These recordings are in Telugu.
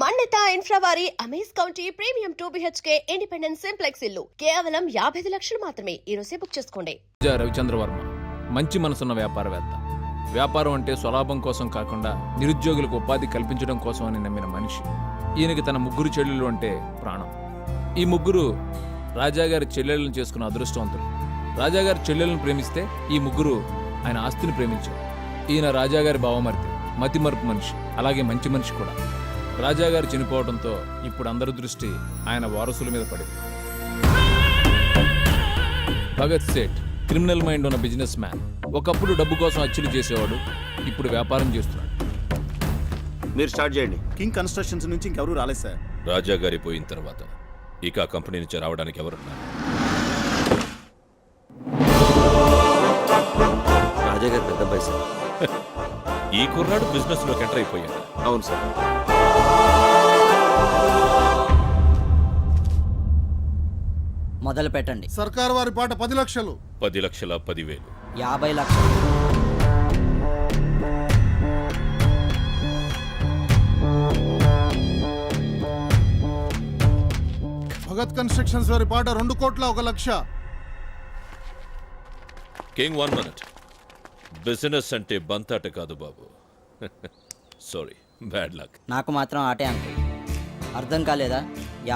మన్నిత ఇన్ఫ్రా వారి amaze county premium 2BHK independent simplex ఇల్లు కేవలం 55 లక్షలు మాత్రమే. ఈ రోజే బుక్ చేసుకోండి. రవిచంద్ర వర్మ మంచి మనసున్న వ్యాపారవేత్త. వ్యాపారం అంటే స్వలాభం కోసం కాకుండా నిరుద్యోగులకు ఉపాధి కల్పించడం కోసం అని నమ్మిన మనిషి. ఈయనకి తన ముగ్గురు చెల్లెళ్ళు అంటే ప్రాణం. ఈ ముగ్గురు రాజాగారి చెల్లెళ్ళను చేసుకున్న అదృష్టవంతులు. రాజాగారి చెల్లెలను ప్రేమిస్తే ఈ ముగ్గురు ఆయన ఆస్తిని ప్రేమించారు. ఈయన రాజాగారి బావమరిది, మతిమరుపు మనిషి, అలాగే మంచి మనిషి కూడా. రాజాగారు చనిపోవడంతో ఇప్పుడు అందరి దృష్టి ఆయన వారసుల మీద పడింది. భగత్ సేఠ్ క్రిమినల్ మైండ్ ఉన్న బిజినెస్ మ్యాన్. ఒకప్పుడు డబ్బు కోసం అచ్చులు చేసేవాడు, ఇప్పుడు వ్యాపారం చేస్తున్నాడు. మీరు స్టార్ట్ చేయండి. కింగ్ కన్స్ట్రక్షన్స్ నుంచి ఇంకెవరూ రాలేదు సార్. రాజాగారి పోయిన తర్వాత ఇక ఆ కంపెనీ నుంచి రావడానికి ఎవరున్నారు? రాజాగారు పెద్ద అబ్బాయి సార్. ఈ కుర్రాడు బిజినెస్ లోకి ఎంటర్ అయిపోయాడు. అవును సార్. మొదలు పెట్టండి. సర్కారు వారి పాట 10 లక్షలు. 10,10,000. 50 లక్షలు. భగత్ కన్స్ట్రక్షన్స్ వారి పాట 2,01,00,000. King 1 minute. బిజినెస్ అంటే బంతాట కాదు బాబు. Sorry, bad luck. నాకు మాత్రం ఆటే అంకుల్. అర్థం కాలేదా?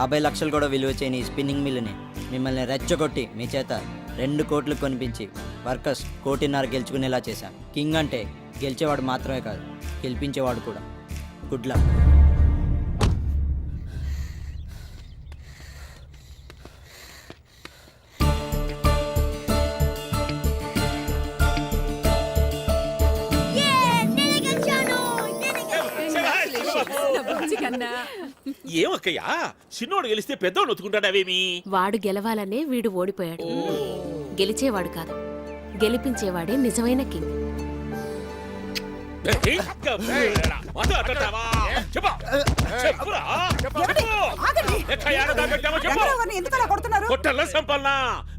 50 లక్షలు కూడా విలువ చేయని స్పిన్నింగ్ మిల్లుని మిమ్మల్ని రెచ్చగొట్టి మీ చేత 2 కోట్లు కొనిపించి వర్కర్స్ 1.5 గెలుచుకునేలా చేశాను. కింగ్ అంటే గెలిచేవాడు మాత్రమే కాదు, గెలిపించేవాడు కూడా. Good luck. ఏమక్కయ్యా, చిన్నోడు గెలిస్తే పెద్దోడు ఒత్తుకుంటాడావేమి? వాడు గెలవాలనే వీడు ఓడిపోయాడు. గెలిచేవాడు కాదు, గెలిపించేవాడే నిజమైన కింగ్.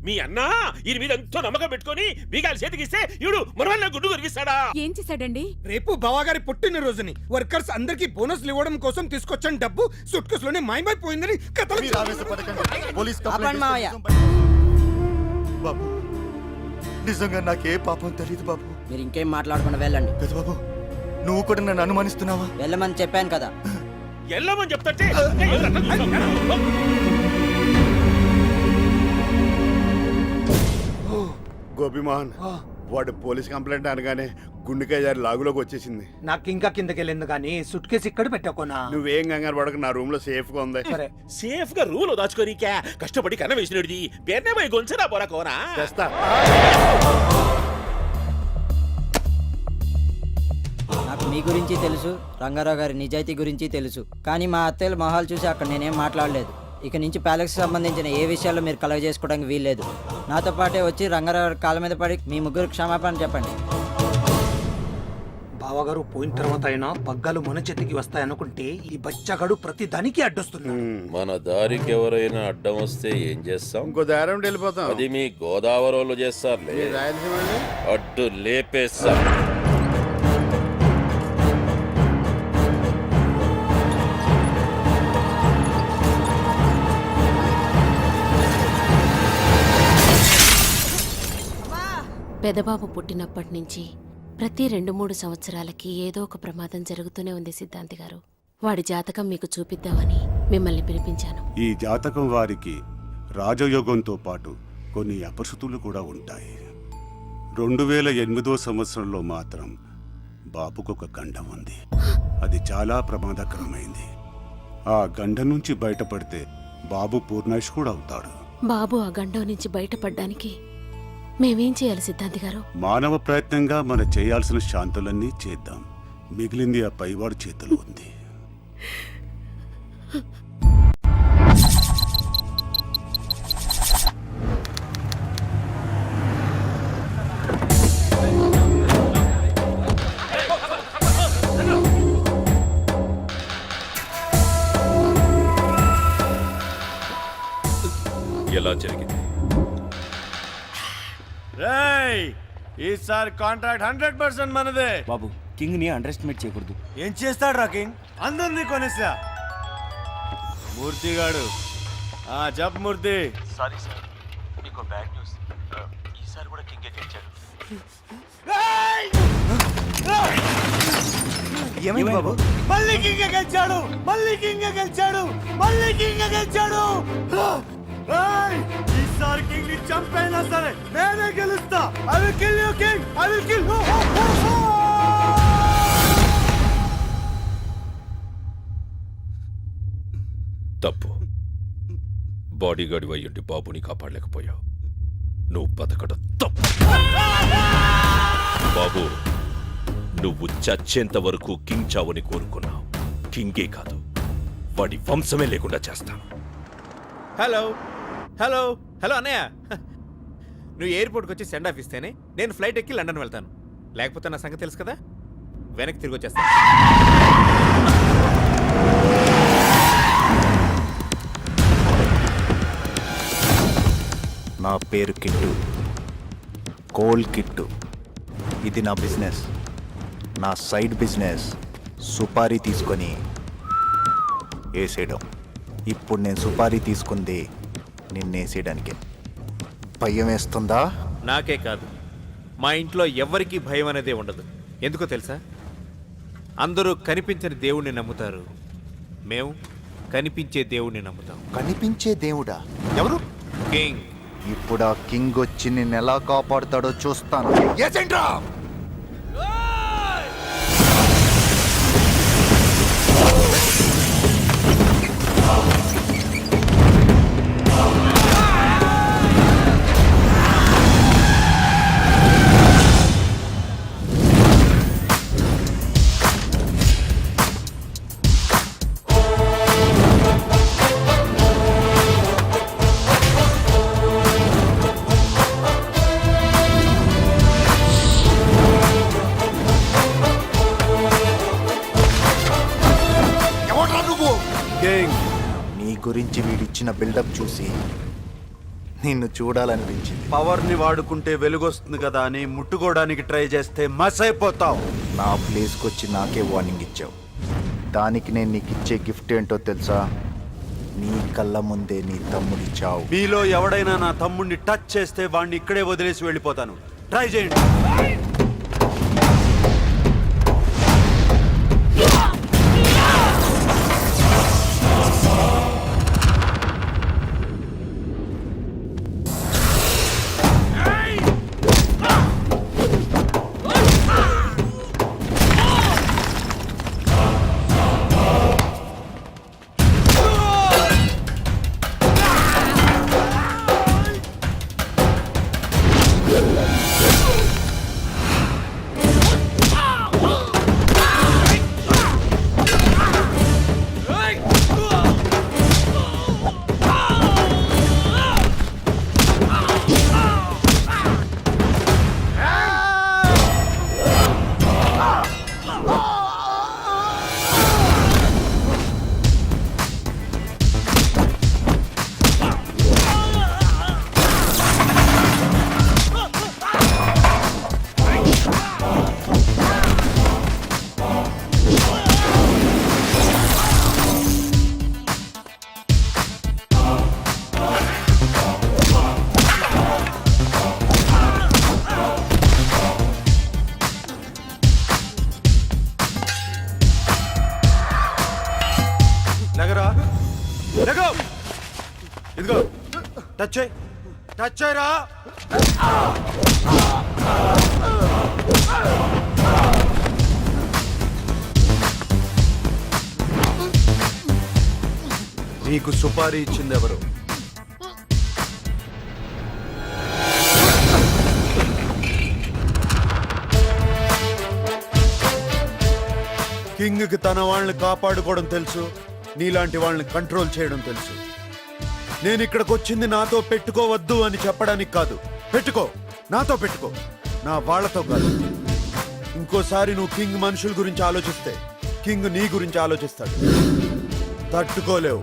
మీ అన్న ఈ మీద ఎంతో నమ్మకం పెట్టుకుని బీగాలు చేతికిస్తే ఇడు మన గుడ్డు కొరికిస్తాడా? ఏం చేశాడండి? రేపు బావగారి పుట్టిన రోజుని వర్కర్స్ అందరికి బోనస్లు ఇవ్వడం కోసం తీసుకొచ్చిన డబ్బు సూట్ కేస్ లోనే మాయమైపోయిందని బాబు, నిజంగా నాకే పాపం తెలియదు బాబు. మీరు ఇంకేం మాట్లాడకుండా వెళ్ళండి. బాబు, నువ్వు కూడా నన్ను అనుమానిస్తున్నావా? వెళ్ళమని చెప్పాను కదా. వెళ్ళమని చెప్తే గోపిమోహన్, వాడు పోలీస్ కంప్లైంట్ అనగానే గుండెకాయ జారి లాగులోకి వచ్చేసింది. నాకు ఇంకా కిందకెళ్ళింది కానీ సూట్ కేసు ఇక్కడ పెట్టకోనా. నువ్వేం కంగారు పడక, నా రూమ్ లో సేఫ్ గా ఉంది. సరే, సేఫ్ గా రూమ్ లో దాచుకోనికా కష్టపడి కన్న వేసినది పేరునే పోయి గొంచరా పోరా కోనా చేస్తా. నాకు మీ గురించి తెలుసు, రంగారావు గారి నిజాయితీ గురించి తెలుసు. కానీ మా అత్తయ్యల మొహాలు చూసి అక్కడ నేనేం మాట్లాడలేదు. ఇక నుంచి ప్యాలెక్స్ సంబంధించిన ఏ విషయాల్లో మీరు కలగ చేసుకోవడానికి వీల్లేదు. నాతో పాటే వచ్చి రంగారావు కాళ్ళ మీద పడి మీ ముగ్గురు క్షమాపణ చెప్పండి. బావగారు పోయిన తర్వాత అయినా పగ్గాలు మన చేతికి వస్తాయనుకుంటే ఈ బచ్చగాడు ప్రతి దానికి అడ్డొస్తున్నాడు. మన దారికి ఎవరైనా అడ్డం వస్తే ఏం చేస్తాం? ఇంకో దారం వెళ్ళిపోతాం. అది మీ గోదావరిలో చేస్తారులే. అడ్డు లేపేస్తాం. పెదబాబు పుట్టినప్పటి నుంచి ప్రతి 2-3 సంవత్సరాలకి ఏదో ఒక ప్రమాదం జరుగుతూనే ఉంది సిద్ధాంతి గారు. వాడి జాతకం మీకు చూపిద్దామని మిమ్మల్ని పిలిపించాను. ఈ జాతకం వారికి రాజయోగంతో పాటు కొన్ని అపశృతులు కూడా ఉంటాయి. 2008వ సంవత్సరంలో మాత్రం బాబుకు ఒక గండం ఉంది. అది చాలా ప్రమాదకరమైంది. ఆ గండం నుంచి బయటపడితే బాబు పూర్ణాయుష్కుడు అవుతాడు. బాబు ఆ గండం నుంచి బయటపడ్డానికి మేమేం చేయాలి సిద్ధాంతి గారు? మానవ ప్రయత్నంగా మనం చేయాల్సిన శాంతులన్నీ చేద్దాం. మిగిలింది ఆ పైవాడి చేతిలో ఉంది. ఎలా జరిగింది? ఈసారి కాంట్రాక్ట్ 100% మనదే. బాబు, కింగ్ ని అండర్ ఎస్టిమేట్ చేయకూడదు. ఏం చేస్తాడు రా కింగ్? అందరినీ కొనేసా. మూర్తి గాడు చెప్పు మూర్తి. సారీ సార్, మీకు బ్యాడ్ న్యూస్. ఈసారి కూడా కింగే గెలిచాడు. ఏమైంది బాబు? మళ్ళీ కింగ్ గెలిచాడు, మళ్ళీ కింగ్ గెలిచాడు, మళ్ళీ కింగ్ గెలిచాడు. ఈసారి కింగ్ ని చంపైనా సరే నేనే గెలుస్తా. I will kill you king, I will kill you. తప్పు. బాడీగార్డ్ అయ్యుండి బాబుని కాపాడలేకపోయావు. నువ్వు బతకడం తప్పు. బాబు, నువ్వు చచ్చేంత వరకు కింగ్ చావుని కోరుకున్నావు. కింగే కాదు, వాడి వంశమే లేకుండా చేస్తాను. హలో హలో హలో అన్నయ్య, నువ్వు ఎయిర్పోర్ట్కి వచ్చి సెండ్ ఆఫ్ ఇస్తేనే నేను ఫ్లైట్ ఎక్కి లండన్ వెళ్తాను. లేకపోతే నా సంగతి తెలుసు కదా, వెనక్కి తిరిగి వచ్చేస్తాను. నా పేరు కిట్టు, కోల్ కిట్టు. ఇది నా బిజినెస్. నా సైడ్ బిజినెస్ సుపారీ తీసుకొని వేసేయడం. ఇప్పుడు నేను సుపారీ తీసుకుంది నిన్నేసేయడానికే. భయం వేస్తుందా? నాకే కాదు, మా ఇంట్లో ఎవ్వరికీ భయం అనేదే ఉండదు. ఎందుకో తెలుసా? అందరూ కనిపించని దేవుణ్ణి నమ్ముతారు, మేము కనిపించే దేవుణ్ణి నమ్ముతాం. కనిపించే దేవుడా? ఎవరు? కింగ్. ఇప్పుడు ఆ కింగ్ వచ్చి నిన్ను ఎలా కాపాడుతాడో చూస్తాను. నీ గురించి వీడిచ్చిన బిల్డప్ చూసి నిన్ను చూడాలనిపించింది. పవర్ ని వాడుకుంటే వెలుగొస్తుంది కదా అని ముట్టుకోవడానికి ట్రై చేస్తే మస్ అయిపోతావు. నా ప్లేస్కి వచ్చి నాకే వార్నింగ్ ఇచ్చావు. దానికి నేను నీకు ఇచ్చే గిఫ్ట్ ఏంటో తెలుసా? నీ కళ్ళ ముందే నీ తమ్ముడి చావు. మీలో ఎవడైనా నా తమ్ముడిని టచ్ చేస్తే వాడిని ఇక్కడే వదిలేసి వెళ్ళిపోతాను. ట్రై చేయండి. ఇదిగో టచ్ చేయి, టచ్ చేయరా. నీకు సుపారీ ఇచ్చింది ఎవరు? కింగ్కి తన వాళ్ళని కాపాడుకోవడం తెలుసు, నీలాంటి వాళ్ళని కంట్రోల్ చేయడం తెలుసు. నేను ఇక్కడికి వచ్చింది నాతో పెట్టుకోవద్దు అని చెప్పడానికి కాదు. పెట్టుకో, నాతో పెట్టుకో, నా వాళ్ళతో కాదు. ఇంకోసారి నువ్వు కింగ్ మనుషుల గురించి ఆలోచిస్తే కింగ్ నీ గురించి ఆలోచిస్తాడు. తట్టుకోలేవు.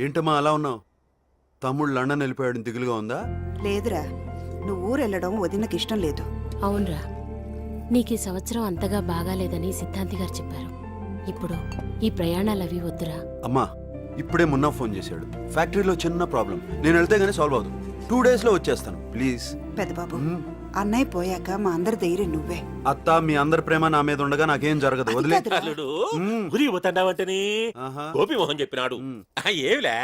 ఏంటమ్మా అలా ఉన్నావు? తమ్ముడు లండన్ వెళ్ళిపోయాడు, దిగులుగా ఉందా? లేదురా, నువ్వు ఊరెళ్ళడం వదినకి ఇష్టం లేదు. అవునరా, నీకు ఈ సంవత్సరం అంతగా బాగాలేదని సిద్ధాంతి గారు చెప్పారు. ఇప్పుడు ఈ ప్రయాణాలు అవి వద్దురా. అమ్మా ఇప్పుడే మున్నా ఫోన్ చేశాడు. ఫ్యాక్టరీలో చిన్న ప్రాబ్లం, నేను వెళ్తే గానీ సాల్వ్ అవుతుంది. 2 days లో వచ్చేస్తాను ప్లీజ్. పెద్దబాబు, అన్నయ్య పోయాక మా అందరి ధైర్యం నువ్వే. అత్త మీ అందరి ప్రేమ నా మీద ఉండగా నాకేం జరగదు, వదిలే. అల్లుడు గురి పోతాండావంటని ఆహా. గోపిమోహన్ చెప్పినాడు. ఏమిలే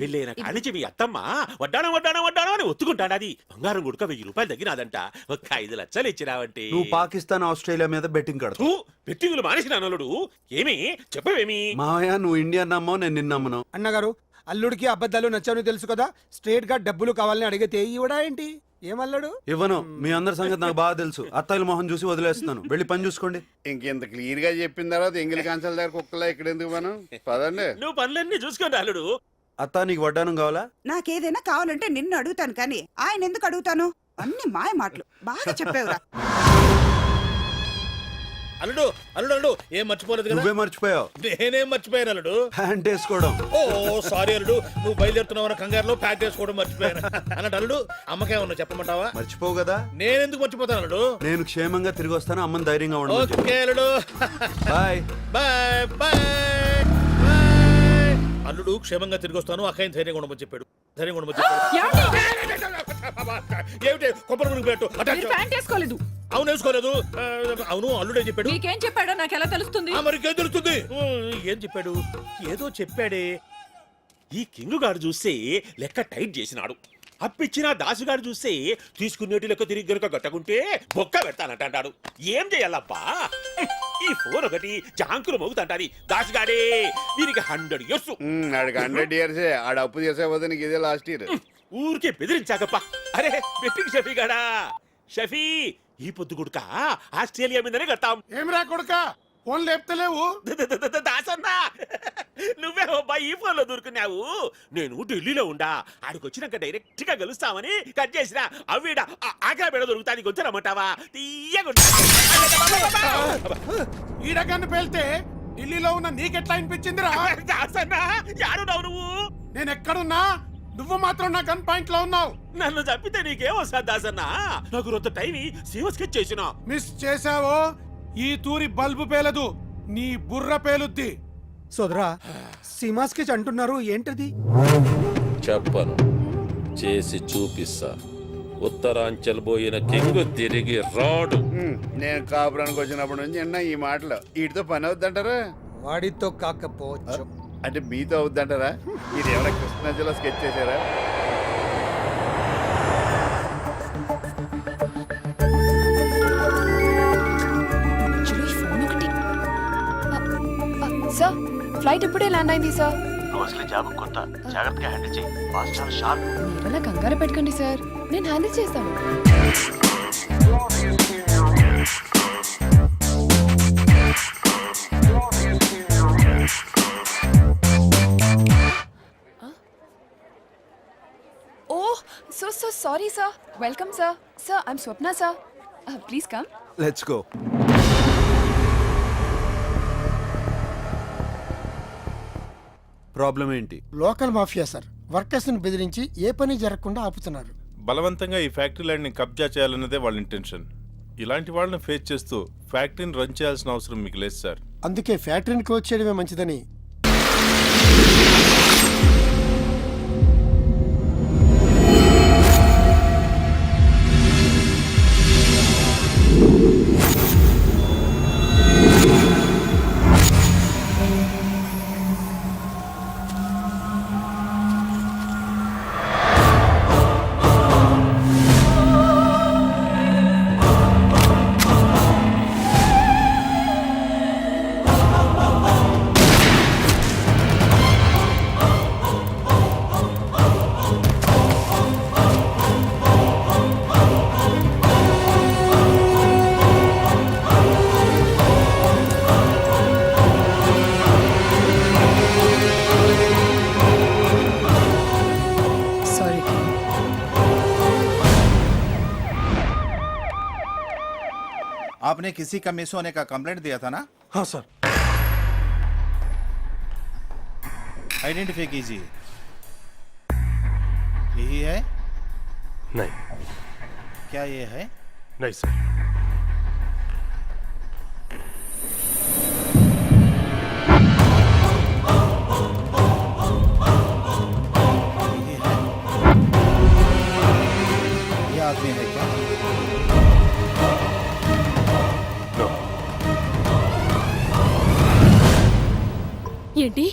వెళ్ళైన కానించి మీ అత్తమ్మ వడ్డానం వడ్డానం వడ్డానం అని ఒత్తుకుంటాడది. బంగారం గుడక 1000 రూపాయలు తగ్గినాదంట. ఒక 5 లక్షలు ఇచ్చినావంటే నువ్వు పాకిస్తాన్ ఆస్ట్రేలియా మీద బెట్టింగ్ కడతా. పెట్టింగులు మానేసిన అల్లుడు. ఏమి చెప్పవేమి? మావయ్య నువ్వు ఇండియా నమ్మో, నేను నిన్నమ్మను. అన్నగారు, అల్లుడికి అబద్ధాలు నచ్చవని తెలుసు కదా, స్ట్రేట్ గా డబ్బులు కావాలని అడిగితే ఇవ్వడా ఏంటి? ఏమల్లాడు? ఇవ్వను. మీ అందరి సంగతి నాకు బాగా తెలుసు. అత్తయ్యల మొహం చూసి వదిలేస్తున్నాను. వెళ్ళి పని చూసుకోండి. ఇంకెంత క్లియర్ గా చెప్పిన తర్వాత ఎంగిలి కాంచాల దగ్గర కుక్కలా ఇక్కడ ఎందుకు మనం పదండి. నువ్వు పనులన్నీ చూసుకోండి అల్లుడు. అత్త నీకు వడ్డానం కావాలా? నాకేదైనా కావాలంటే నిన్ను అడుగుతాను కానీ ఆయన ఎందుకు అడుగుతాను? అన్ని మాయ మాటలు. బాగా చెప్పావురా. అల్లుడు అల్లుడు అల్లుడు ఏం మర్చిపోలేదు కదా? నువ్వే మర్చిపోయావు. నేనేం మర్చిపోయాను అల్లుడు? ప్యాంట్ వేసుకోవడం. ఓ సారీ అల్లుడు, నువ్వు బయలుదేరుతున్నావు కంగారులో ప్యాక్ చేసుకోవడం మర్చిపోయాను. అన్నట్టు అల్లుడు, అమ్మకేమన్నా చెప్పమంటావా? మర్చిపోవు కదా. నేనెందుకు మర్చిపోతాను అల్లుడు? నేను క్షేమంగా తిరిగి వస్తాను. అమ్మని ధైర్యంగా ఉండదు. ఓకే అల్లుడు, బాయ్ బాయ్ బాయ్. అల్లుడు క్షేమంగా తిరిగి వస్తాను, అక్కయ్య ధైర్యంగా ఉండమని చెప్పాడు. ధైర్యంగా ఉండమని చెప్పాడు. ఏమిటి కొబ్బరి మునిగి పెట్టు? వేసుకోలేదు. అవును వేసుకోలేదు. అవును అల్లుడే చెప్పాడు. నీకేం చెప్పాడో నాకు ఎలా తెలుస్తుంది? మరికేం తెలుస్తుంది? ఏం చెప్పాడు? ఏదో చెప్పాడే. ఈ కింగ్ గారు చూస్తే లెక్క టైట్ చేసినాడు. అప్పిచ్చిన దాసుగాడు చూస్తే తీసుకునేటి లెక్క తిరిగి గనుక గట్టకుంటే బొక్క పెడతానంటాడు. ఏం చేయాలబ్బా? ఈ ఫోన్ ఒకటి జాంకులు మోగుతంటాది. దాసుగాడే వీరికి 100 years. ఆడికి 100 years. ఆడ అప్పు చేసే పోతే నీకు ఇదే లాస్ట్ ఇయర్. ఊరికే బెదిరించాకప్ప. అరే బెట్టింగ్ షఫీ గాడా. షఫీ ఈ పొద్దు గుడుక ఆస్ట్రేలియా మీదనే కడతాం. ఏమిరా కొడుక ఫోన్ లేపుతలేవు? దాసన్నా నువ్వే అబ్బా ఈ ఫోన్ లో దొరుకున్నావు. నేను ఢిల్లీలో ఉండా. ఆడికి వచ్చినాక డైరెక్ట్ గా గెలుస్తామని కట్ చేసిన. అవిడ ఆగ్రా బెడ దొరుకుతానికి వచ్చారమ్మంటావా? తీయగుంటా. ఈడగాన్ని పేల్తే ఢిల్లీలో ఉన్న నీకెట్లా అనిపించిందిరా? దాసన్నా యారున్నావు నువ్వు? నేను ఎక్కడున్నా నువ్వు మాత్రం నా గన్ పాయింట్ లో ఉన్నావు. నన్ను చంపితే నీకేమొస్తా దాసన్నా? నాకు రొంత టైం సీమ స్కెచ్ చేసిన. మిస్ చేసావో ఈ తూరి బల్బు పేలదు, నీ బుర్ర పేలుద్ది. సోదరా, సీమాస్కెచ్ అంటున్నారు, ఏంటది? చెప్పను, చేసి చూపిస్తా. ఉత్తరాంచల్ పోయిన కింగ్ తిరిగి రాడు. నేను కాపురానికి వచ్చినప్పటి నుంచి విన్నా ఈ మాటలు. వీటితో పని అవుద్దంటారా? వాడితో కాకపోవచ్చు. అంటే మీతో అవుద్దంటారా? ఇది ఏమైనా కృష్ణా జిల్లా స్కెచ్ చేశారా? సార్, ఫ్లైట్ ఇప్పుడే ల్యాండ్ అయింది సార్. నువ్వు అసలు జాబ్ కొత్త, జాగ్రత్తగా హ్యాండిల్ చేయి. బాస్ చాలా షార్ప్. మీరలా కంగారు పెట్టకండి సార్, నేను హ్యాండిల్ చేస్తాను. Oh, so sorry sir. Welcome sir. Sir, I'm Swapna sir. Please come. Let's go. Problem ఏంటి? లోకల్ మాఫియా సార్, వర్కర్స్ ని బెదిరించి ఏ పని జరగకుండా ఆపుతున్నారు. బలవంతంగా ఈ ఫ్యాక్టరీ ల్యాండ్ ని కబ్జా చేయాలన్నదే వాళ్ళ ఇంటెన్షన్. ఇలాంటి వాళ్ళని ఫేస్ చేస్తూ ఫ్యాక్టరీని రన్ చేయాల్సిన అవసరం మీకు లేదు సార్. అందుకే ఫ్యాక్టరీని క్లోజ్ చేయడమే మంచిదని. आपने किसी का मिस होने का कंप्लेंट दिया था ना? हाँ सर. आइडेंटिफाई कीजिए. यही है? नहीं. क्या ये है? नहीं सर. ये है. ये आदमी है क्या? No. ఏంటి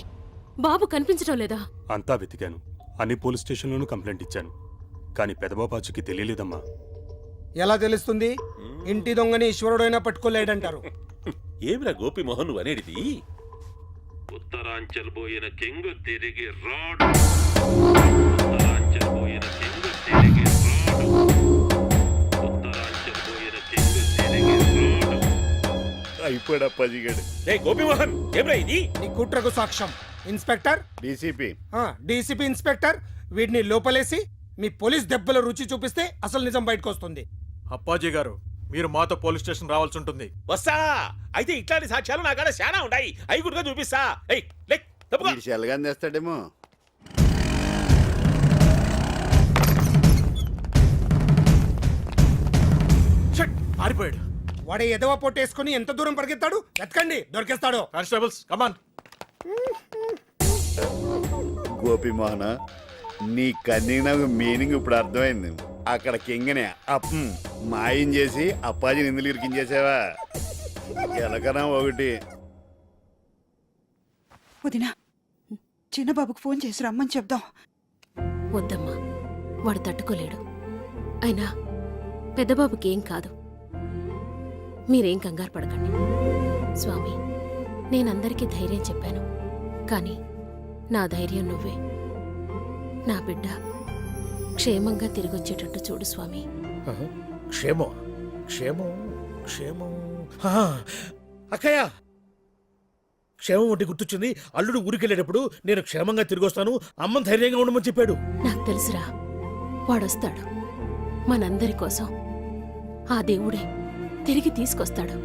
బాబు కనిపించడం లేదా? అంతా వెతికాను, అన్ని పోలీస్ స్టేషన్లోనూ కంప్లైంట్ ఇచ్చాను, కానీ పెదబాబాచుకి తెలియలేదమ్మా. ఎలా తెలుస్తుంది? ఇంటి దొంగని ఈశ్వరుడైనా పట్టుకోలేడంటారు. ఏమిరా గోపి మోహన్ నువ్వు అనేటిది? ఉత్తరాంచల్ పోయిన కింగ్ తిరిగి రాడు. ఉత్తరాంచల్ పోయిన కింగ్ తిరిగి రాడు. ఉత్తరాంచల్ పోయిన కింగ్ తిరిగి రాడు. అయిపోయాడా పజిగడు. రే గోపి మోహన్ ఏమిరా ఇది? నీ కుట్రకు సాక్ష్యం ఇన్స్పెక్టర్, डीसीपी. డీసీపీ ఇన్స్పెక్టర్, వీడిని లోపలేసి మీ పోలీస్ దెబ్బల రుచి చూపిస్తే అసలు నిజం బయటకు వస్తుంది. అప్పాజీ గారు, మీరు మాతో పోలీస్ స్టేషన్ రావాల్సి ఉంటుంది. వస్తా. అయితే ఇట్లాంటి సాక్ష్యాలు నా కాడ చాలా ఉన్నాయి, అవి కూడా చూపిస్తా. ఏయ్ లే తప్పుకో. చెల్లగాని తెస్తాడేమో. పారిపోయాడు. వాడే ఎదవ పొట్టేసుకుని ఎంత దూరం పరిగెత్తాడు? వెతకండి, దొరికేస్తాడు. Constables come on. గోపి మోహన, నీ కన్నీ నాకు మీనింగ్ ఇప్పుడు అర్థమైంది. అక్కడ కింగనే మాయం చేసి అప్పాజీ నిందులు ఇరికించేసావా? ఎలకనా ఒకటి. వదినా, చిన్నబాబుకు ఫోన్ చేసి రమ్మని చెప్దాం. వద్దమ్మా, వాడు తట్టుకోలేడు. అయినా పెద్దబాబుకి ఏం కాదు. మీరేం కంగారు పడకండి. స్వామి, నేనందరికీ ధైర్యం చెప్పాను, కానీ నా ధైర్యం నువ్వే. నా బిడ్డ క్షేమంగా తిరిగొచ్చేటట్టు చూడు స్వామి. క్షేమం క్షేమం క్షేమం. అక్కయ్య, క్షేమం ఒకటి గుర్తొచ్చింది. అల్లుడు ఊరికెళ్ళేటప్పుడు నేను క్షేమంగా తిరిగి వస్తాను, అమ్మని ధైర్యంగా ఉండమని చెప్పాడు. నాకు తెలుసురా, వాడొస్తాడు. మనందరి కోసం ఆ దేవుడే తిరిగి తీసుకొస్తాడు.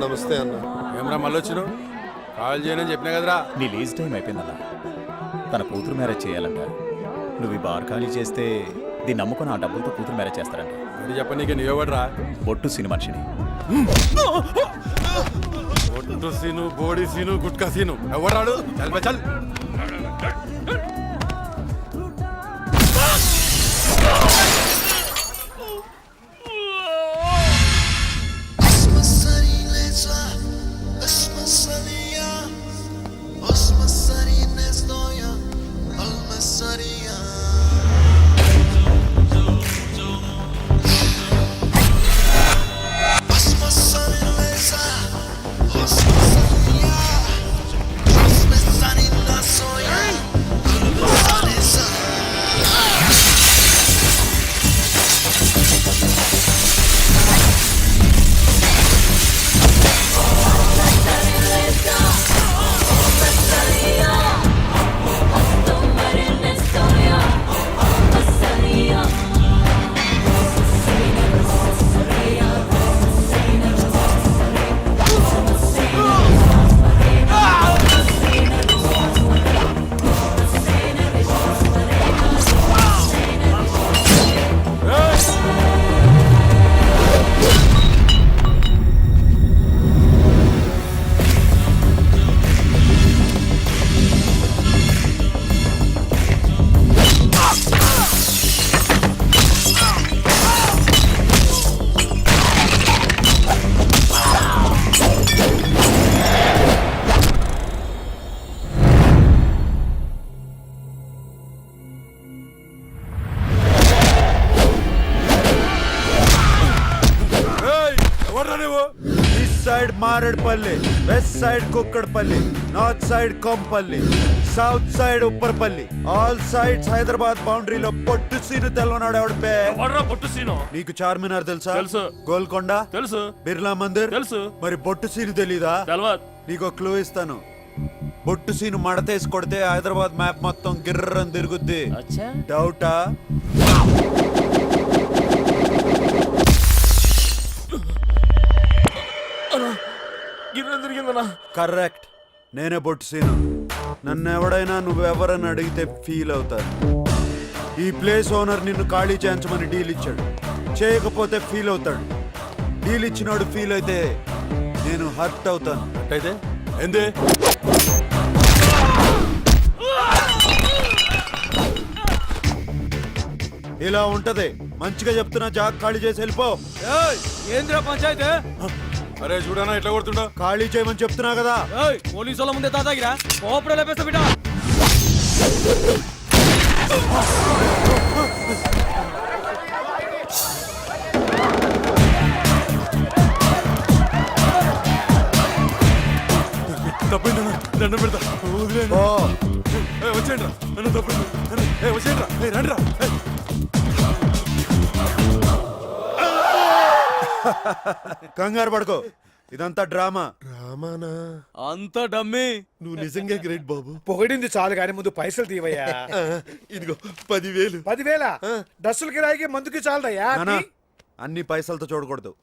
నమస్తే అన్న. ఏమరా మళ్ళీ వచ్చినావు? కాల్ చేయనని చెప్పినా కదరా. నీ లీజ్ టైం అయిపోయిందన్నా. తన కూతురు మ్యారేజ్ చేయాలంట. నువ్వు ఈ బార్ ఖాళీ చేస్తే దీన్ని నమ్ముకొని ఆ డబ్బులతో కూతురు మ్యారేజ్ చేస్తారంట. ఇది చెప్పనీకి నీవెవడ్రా? బొట్టు సిని మనిషిని. ఒట్టు సీను, బోడి సీను, గుట్కా సీను ఎవడాడు? చల్ చల్. East side Maredupalli, west side Kukatpally, north side Kompally, south side Upparpally, all sides Hyderabad బౌండరీలో పొట్టు సీను తెల్లనాడు ఎవడు బే? పొట్టు సీను నీకు చార్మినార్ తెలుసా? తెలుసు. గోల్కొండ తెలుసు. బిర్లా మందిర్ తెలుసు. మరి బొట్టు సీను తెలీదా? తెలవద్. నీకు క్లూ ఇస్తాను. బొట్టు సీను మడతేసి కొడితే హైదరాబాద్ మ్యాప్ మొత్తం గిర్రని తిరుగుద్ది. డౌటా? కరెక్ట్, నేనే బొట్టు సీను. నన్ను ఎవడైనా నువ్వెవరని అడిగితే ఫీల్ అవుతారు. ఈ ప్లేస్ ఓనర్ నిన్ను ఖాళీ చేయించమని డీల్ ఇచ్చాడు. చేయకపోతే ఫీల్ అవుతాడు. డీల్ ఇచ్చినాడు ఫీల్ అయితే నేను హర్ట్ అవుతాను. అయితే ఏంది? ఇలా ఉంటది. మంచిగా చెప్తున్నా, జాగ్ ఖాళీ చేసి వెళ్ళిపో. ఏంద్రా పంచాయతీ? అరే చూడనా ఎట్లా కొడుతుండో. ఖాళీ చేయమని చెప్తున్నా కదా. పోలీసు వాళ్ళ ముందే తాతాగిరా కోపడే లేపేస్తా బిడ్డ. తప్పిందన్నా, దండం పెడతా. వదిలేనా? ఓ వచ్చేయండి రా, నన్ను తప్పింది. వచ్చేయండి రా, రండి రా. కంగారు పడుకో, ఇదంతా డ్రామా. రామానా? అంత డమ్మి. నువ్వు నిజంగా గ్రేట్ బాబు. పొగడింది చాలు గాని ముందు పైసలు తీవయ్యా. ఇదిగో 10,000. 10,000 డ్రస్సుల కిరాయికి మందుకి చాలదయ్యా. నానా, అన్ని పైసలతో చూడకూడదు.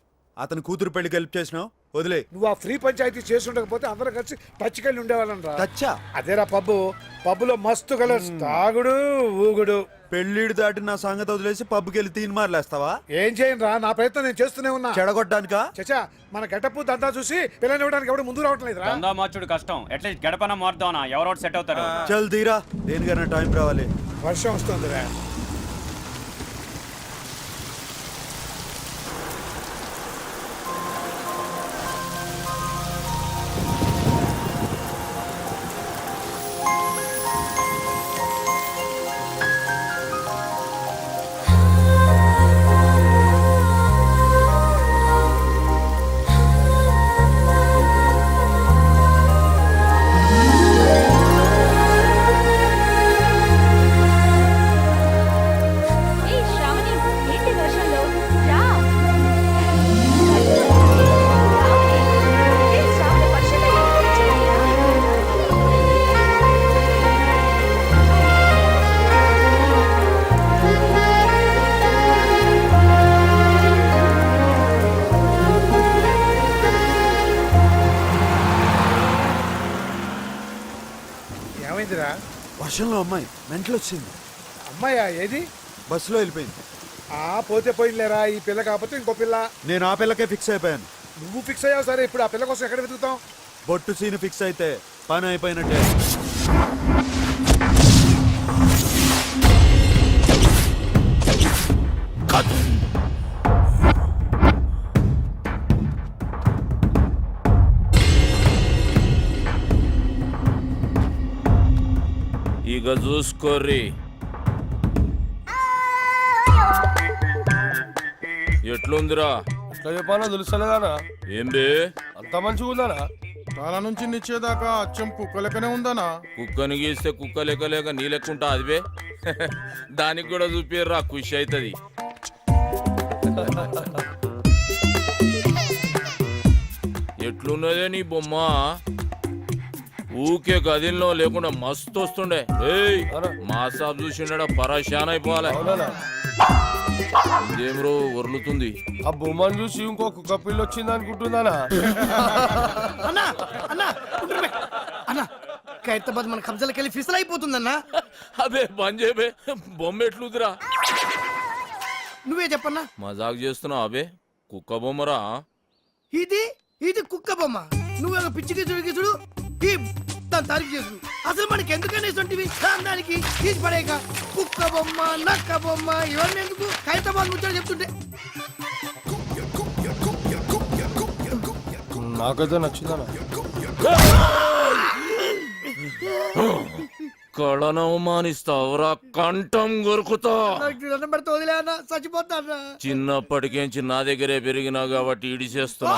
అతని కూతురు పెళ్లికి హెల్ప్ చేసినావు, వదిలే. నువ్వు ఆ ఫ్రీ పంచాయతీ చేసి ఉండకపోతే అందరం కలిసి పచ్చికెళ్ళి ఉండేవాళ్ళం రా. తచ్చా అదేరా పబ్బులో మస్తు కలర్స్, తాగుడు ఊగుడు. పెళ్లిడు దాటి నా సంగతి వదిలేసి పబ్కి వెళ్ళి తీన్ మార్లేస్తావా? ఏం చేయను రా, నా ప్రయత్నం నేను చేస్తూనే ఉన్నా. చెడగొట్టడానికా? చచ్చా, మన గెటప్ దంతా చూసి పిల్లని ఇవ్వడానికి ఎవడు ముందు రావటం లేదురా. దందా మార్చుడు కష్టం, అట్లీస్ట్ గడపన మారుదామన్నా ఎవరో సెట్ అవుతారు. చల్ తీరా, దేనికైనా టైం రావాలి. వర్షం వస్తుందిరా. ఏమైందిరా? వర్షంలో అమ్మాయి మెంటలు వచ్చింది. అమ్మాయా? ఏది? బస్సులో వెళ్ళిపోయింది. పోతే పోయిందిలేరా, ఈ పిల్ల కాకపోతే ఇంకో పిల్ల. నేను ఆ పిల్లకే ఫిక్స్ అయిపోయాను. నువ్వు ఫిక్స్ అయ్యావు సరే, ఇప్పుడు ఆ పిల్ల కోసం ఎక్కడ వెతుకుతాం? బొట్టు సీన్ ఫిక్స్ అయితే పని అయిపోయినట్టే. ఇక చూసుకోర్రి. ఎట్లుందిరా? ఎట్లా చెప్పాలో తెలుస్తలేదానా? ఏం బే అంత మంచిగా ఉందానా? తల నుంచి నిచ్చేదాకా అచ్చం కుక్క లెక్కనే ఉందానా? కుక్కని గీస్తే కుక్క లెక్క లేక నీ లెక్కుంటా అది బే. దానికి కూడా చూపిర్రా, ఖుషి అవుతుంది. ఎట్లున్నదే నీ బొమ్మ? ఊకే గదిలో లేకుండా మస్తు వస్తుండే. ఏయ్ మా సాబ్ చూసిండా పరేషాన్ అయిపోవాలి. ఇదేం రో వర్లుతుంది. ఆ బొమ్మను చూసి ఇంకో కుక్క పిల్ల వచ్చింది అనుకుంటుందానా? ఖైరతాబాద్ మన కబ్జాలకు వెళ్ళి ఫిసల్ అయిపోతుందన్నా. అబే బంజేబే, బొమ్మ ఎట్లుందిరా? నువ్వే చెప్పన్నా. మజాక్ చేస్తున్నావు అబే? కుక్క బొమ్మరా ఇది కుక్క బొమ్మ. నువ్వు పిచ్చికి చూడు దాని తారీఫ్ చేసు. అసలు మనకి ఎందుకని ఇస్తుంటివి దానికి తీసి పడేక కుక్క బొమ్మ నక్క బొమ్మ ఇవన్నీ ఎందుకు? ఖైరతాబాద్ ముచ్చట చెప్తుంటే నాకైతే నచ్చిందనా? కళనవమానిస్తావురా, కంఠం కొరుకుతా. చచ్చిపోతా. చిన్నప్పటికేంచి నా దగ్గరే పెరిగినా కాబట్టి ఇడి చేస్తున్నా.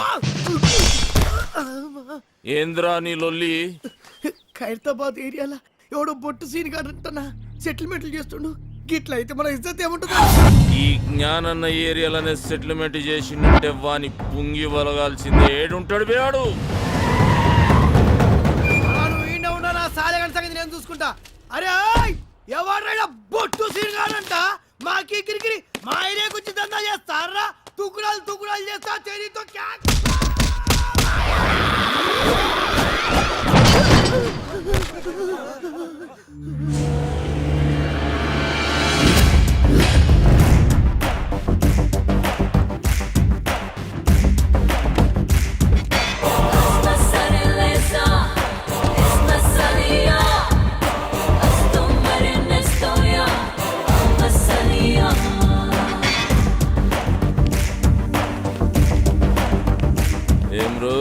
ఏంద్రా నీ లొల్లి? ఖైరతాబాద్ ఏరియాలో ఎవడో బొట్టు సీన్ కాదంటనా సెటిల్మెంట్లు చేస్తుండు గిట్ల అయితే మన ఇజ్జత్ ఏముంటుంది? ఈ జ్ఞానన్న ఏరియాలనే సెటిల్మెంట్ చేసిందంటే వాని పుంగి వలగాల్సిందే. ఏడుంటాడు బేవాడు. నువ్వు ఈయన ఉన్నా నా సాలెగంట సంగతి నేను చూసుకుంటా. అరే ఎవరైనా బొట్టు సీన్ కాదంట మాకి కిరికిరి మా ఏరియాకి వచ్చి దందా చేస్తారా? తుకుడాలు చేస్తా తెరీతో క్యాక్. ఏం రో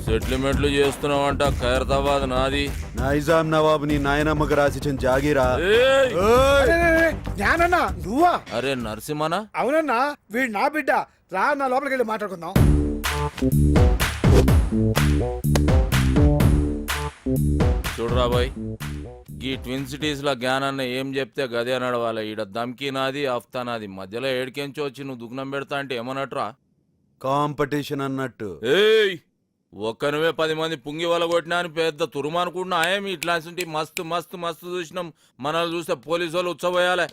సెటిల్మెంట్లు చేస్తున్నావంట? ఖైరతాబాద్ నాది. నైజాం నవాబు నీ నాయనమ్మకు రాసిచ్చిన జాగీరా. ఏయ్! జ్ఞానన్నా నువ్వా? అరే నరసింహనా? అవునన్నా వీడు నా బిడ్డ. రా నా లోపలికి వెళ్ళి మాట్లాడుకుందాం. చూడరా బాయ్, ఈ ట్విన్ సిటీస్ లో జ్ఞానాన్న ఏం చెప్తే గదే నడవాలి. ఈడ దమ్కి నాది, అఫ్తా నాది. మధ్యలో ఏడికెంచి వచ్చి నువ్వు దుగ్నం పెడతా అంటే ఏమన్నట్రా? కాంపిటీషన్ అన్నట్టు. ఏయ్, ఒక్కనువే 10 మంది పుంగి వల కొట్టినా అని పెద్ద తురుమనుకుంటున్నా. ఏమి ఇట్లాంటి మస్తు మస్తు మస్తు చూసినాం. మనల్ని చూస్తే పోలీసు వాళ్ళు ఉచ్చబోయాలి.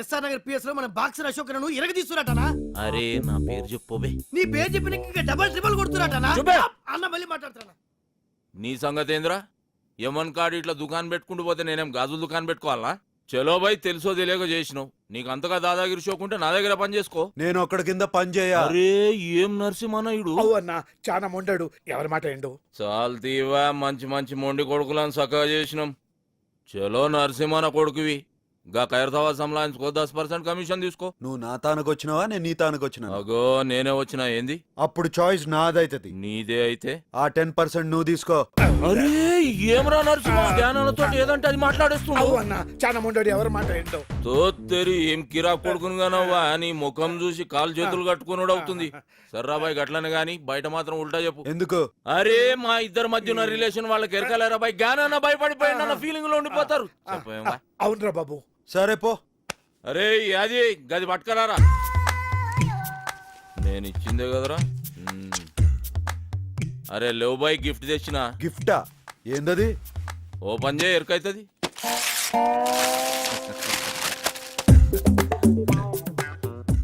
ఎస్ఆర్ నగర్ పిఎస్ లో మన బాక్సర్ అశోక్ ను ఇరగ తీస్తున్నట్టనా? అరే నా పేరు చెప్పోబే. నీ పేరు చెప్పిన ఇంకా డబల్ ట్రిపుల్ కొడుతున్నట్టనా? చూపే. అన్న మళ్ళీ మాట్లాడుతున్నా. నీ సంగతి ఏంద్రా? యమన్ కాడు ఇట్లా దుకాణం పెట్టుకుంటూ పోతే నేనేం గాజుల దుకాణం పెట్టుకోవాలా? చలో బాయ్, తెలుసో తెలియక చేసినావు. నీకు అంతగా దాదాగిరి షోకుంటే నా దగ్గర పని చేసుకో. నేను ఒక్కడి కింద పని చేయ. అరే ఏం నరసింహనాయుడు అన్న చాలా మొండాడు. ఎవరి మాట ఏండు? చాలు తీవా, మంచి మంచి మొండి కొడుకులను సక్కగా చేసినాం. చలో నరసింహన కొడుకువి. గా ఖైరతాబాద్ సంలాయించుకో, 10% కమిషన్ తీసుకో. నువ్వు నా తానకు వచ్చినావా నేను నీ తానకు వచ్చినా? అగో నేనే వచ్చినా. ఏంది? అప్పుడు చాయిస్ నాదైతది. నీదే అయితే ఆ 10% నువ్వు తీసుకో. అరే ఏమరా నరసింహ, జ్ఞానాలతో ఏదంటే అది మాట్లాడేస్తున్నావు. అన్న చాలా మొండాడు. ఎవరి మాట ఏంటో? తోత్తెరి ఏం కిరా కొడుకునుగానవ్వా. నీ ముఖం చూసి కాలు చేతులు కట్టుకున్నాడు అవుతుంది. సర్రాబాయ్ గట్లనే గాని బయట మాత్రం ఉల్టా చెప్పు. ఎందుకు? అరే మా ఇద్దరి మధ్య ఉన్న రిలేషన్ వాళ్ళకి ఎరకలేరా బాయ్. జ్ఞానాన్న భయపడిపోయిన ఫీలింగ్ లో ఉండిపోతారు. చెప్పేమా? అవునరా బాబు. సరే పో. అరే అది గది పట్టుకరారా. నేను ఇచ్చిందే కదరా. అరే లేవు బాయ్, గిఫ్ట్ తెచ్చిన. గిఫ్టా? ఏందది? ఓపెన్ చేయ, ఎరుకైతుంది.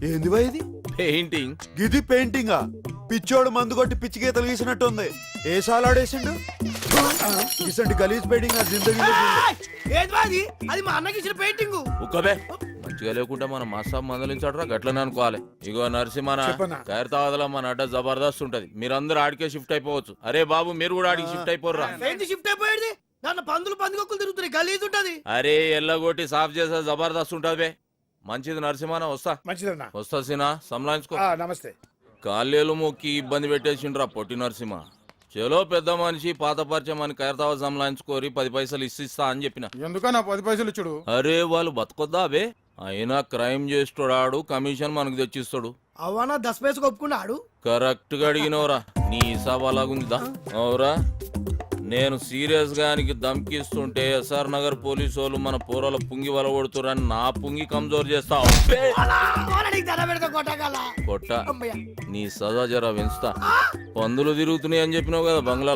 ఏంది బాయ్ ఇది? పెయింటింగ్. గిది పెయింటింగా? పిచ్చోడు మందు కొట్టి పిచ్చి గీతలు గీసినట్టుంది. ఏ సాలాడేసిండు? ఇసంటి గలీజ్ పెయింటింగ్ జిందగీలో అది మా అన్నకి ఇచ్చిన పెయింటింగ్. ఉక్కబే మంచిగా లేకుంటే మనం మసాబ్ మందలించడరా, గట్లనే అనుకోవాలి. ఇగో నరసింహన, ఖైరతాబాద్లో మన అడ్డ జబర్దస్త్ ఉంటది. మీరందరూ ఆడికే షిఫ్ట్ అయిపోవచ్చు. అరే బాబు మీరు కూడా ఆడికి షిఫ్ట్ అయిపోర్రా. షిఫ్ట్ అయిపోయేది దాని పందుకొక్కులు తిరుగుతున్నాయి. గలీజ్ ఉంటది. అరే ఎల్లగొట్టి సాఫ్ చేసే జబర్దస్త్ ఉంటది బే. మంచిది నరసింహన, వస్తా. మంచిదన్నా. వస్తా సీనా, సంలాయించుకో. నమస్తే. కాళ్ళేలు మొక్కి ఇబ్బంది పెట్టేసిండ్రా పొట్టి నరసింహ. చలో పెద్ద మనిషి పాత పరిచయం అని ఖైరతాబాద్ సంలాయించుకోరి 10 పైసలు ఇస్తా అని చెప్పిన. ఎందుకన్నా 10 పైసలు ఇచ్చుడు? అరే వాళ్ళు బతకొద్దా బే. అయినా క్రైమ్ చేస్తాడు, కమిషన్ మనకు తెచ్చిస్తాడు. అవనా 10 పైసలు ఒప్పుకున్నాడు. కరెక్ట్ గా అడిగినవరా. నీ హిసాబ్ అలాగుందా? అవురా, నేను సీరియస్ గా దమ్కిస్తుంటే ఎస్ఆర్ నగర్ పోలీసు వాళ్ళు మన పూరల పుంగి వల కొడుతురని నా పుంగి కమ్జోర్ చేస్తావు. కొట్ట నీ సదా జర పెంచుతా. పందులు తిరుగుతున్నాయి అని చెప్పినావు కదా బంగ్లా.